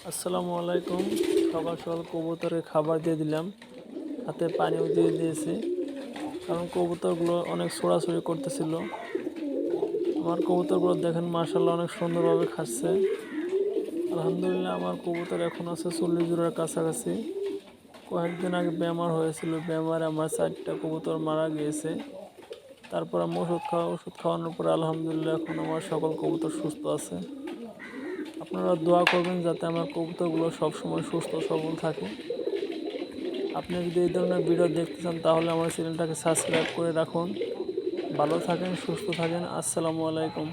আসসালামু আলাইকুম। সকাল সকাল কবুতরকে খাবার দিয়ে দিলাম, হাতে পানিও দিয়ে দিয়েছি, কারণ কবুতরগুলো অনেক ছোড়াছুড়ি করতেছিল। আমার কবুতরগুলো দেখেন মাশাআল্লাহ অনেক সুন্দরভাবে খাচ্ছে। আলহামদুলিল্লাহ আমার কবুতর এখন আছে 40 জোড়ার কাছাকাছি। কয়েকদিন আগে বেমার হয়েছিল, বেমারে আমার 4টা কবুতর মারা গিয়েছে। তারপর আমি ওষুধ খাওয়ানোর পরে আলহামদুলিল্লাহ এখন আমার সকল কবুতর সুস্থ আছে। আপনারা দোয়া করবেন যাতে আমার কবুতরগুলো সবসময় সুস্থ সবল থাকে। আপনি যদি এই ধরনের ভিডিও দেখতে চান তাহলে আমার চ্যানেলটাকে সাবস্ক্রাইব করে রাখুন। ভালো থাকেন, সুস্থ থাকেন। আসসালামু আলাইকুম।